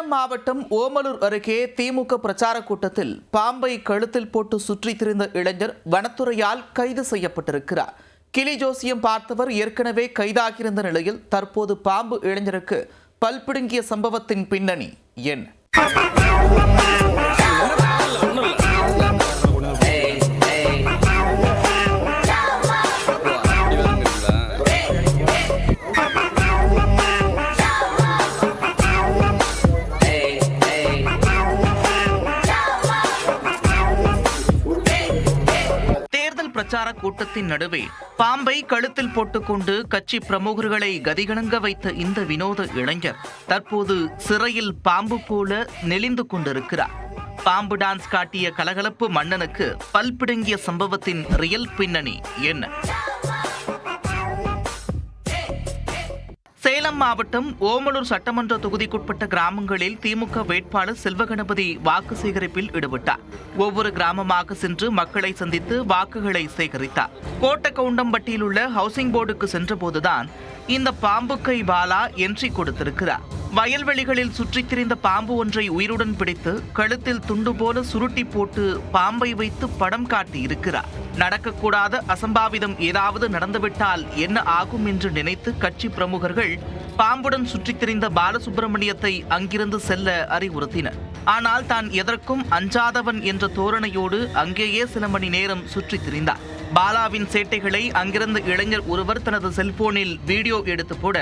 சேலம் மாவட்டம் ஓமலூர் அருகே திமுக பிரச்சார கூட்டத்தில் பாம்பை கழுத்தில் போட்டு சுற்றித் திரிந்த இளைஞர் வனத்துறையால் கைது செய்யப்பட்டிருக்கிறார். கிளி ஜோசியம் பார்த்தவர் ஏற்கனவே கைதாகியிருந்த நிலையில் தற்போது பாம்பு இளைஞருக்கு பல் பிடுங்கிய சம்பவத்தின் பின்னணி என்ன? பிரச்சார கூட்டத்தின் நடுவே பாம்பை கழுத்தில் போட்டுக்கொண்டு கட்சி பிரமுகர்களை கதிகலங்க வைத்த இந்த வினோத இளைஞர் தற்போது சிறையில் பாம்பு போல நெளிந்து கொண்டிருக்கிறார். பாம்பு டான்ஸ் காட்டிய கலகலப்பு மன்னனுக்கு பல் பிடுங்கிய சம்பவத்தின் ரியல் பின்னணி என்ன? சேலம் மாவட்டம் ஓமலூர் சட்டமன்ற தொகுதிக்குட்பட்ட கிராமங்களில் திமுக வேட்பாளர் செல்வகணபதி வாக்கு சேகரிப்பில் ஈடுபட்டார். ஒவ்வொரு கிராமமாக சென்று மக்களை சந்தித்து வாக்குகளை சேகரித்தார். கோட்டக்கவுண்டம்பட்டியில் உள்ள ஹவுசிங் போர்டுக்கு சென்றபோதுதான் இந்த பாம்புக்கை பாலா என்ட்ரி கொடுத்திருக்கிறார். வயல்வெளிகளில் சுற்றித் திரிந்த பாம்பு ஒன்றை உயிருடன் பிடித்து கழுத்தில் துண்டு போல சுருட்டி போட்டு பாம்பை வைத்து படம் காட்டியிருக்கிறார். நடக்கக்கூடாத அசம்பாவிதம் ஏதாவது நடந்துவிட்டால் என்ன ஆகும் என்று நினைத்து கட்சி பிரமுகர்கள் பாம்புடன் சுற்றித் திரிந்த பாலசுப்பிரமணியத்தை அங்கிருந்து செல்ல அறிவுறுத்தினர். ஆனால் தான் எதற்கும் அஞ்சாதவன் என்ற தோரணையோடு அங்கேயே சில மணி நேரம் சுற்றித் திரிந்தார். பாலாவின் சேட்டைகளை அங்கிருந்த இளைஞர் ஒருவர் தனது செல்போனில் வீடியோ எடுத்து போட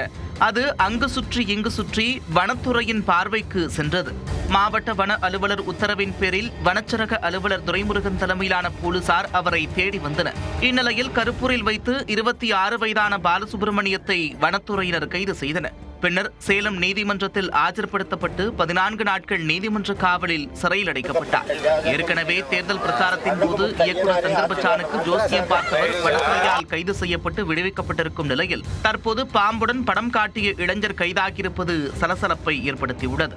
அது அங்கு சுற்றி இங்கு சுற்றி வனத்துறையின் பார்வைக்கு சென்றது. மாவட்ட வன அலுவலர் உத்தரவின் பேரில் வனச்சரக அலுவலர் துரைமுருகன் தலைமையிலான போலீசார் அவரை தேடி வந்தனர். இந்நிலையில் கருப்பூரில் வைத்து 26 வயதான பாலசுப்பிரமணியத்தை வனத்துறையினர் கைது செய்தனர். பின்னர் சேலம் நீதிமன்றத்தில் ஆஜர்படுத்தப்பட்டு 14 நாட்கள் நீதிமன்ற காவலில் சிறையில் அடைக்கப்பட்டார். ஏற்கனவே தேர்தல் பிரச்சாரத்தின் போது இயக்குநர் தங்கர்பச்சானுக்கு ஜோசியம் பார்த்தவர் வனத்துறையால் கைது செய்யப்பட்டு விடுவிக்கப்பட்டிருக்கும் நிலையில் தற்போது பாம்புடன் படம் காட்டிய இளைஞர் கைதாகியிருப்பது சலசலப்பை ஏற்படுத்தியுள்ளது.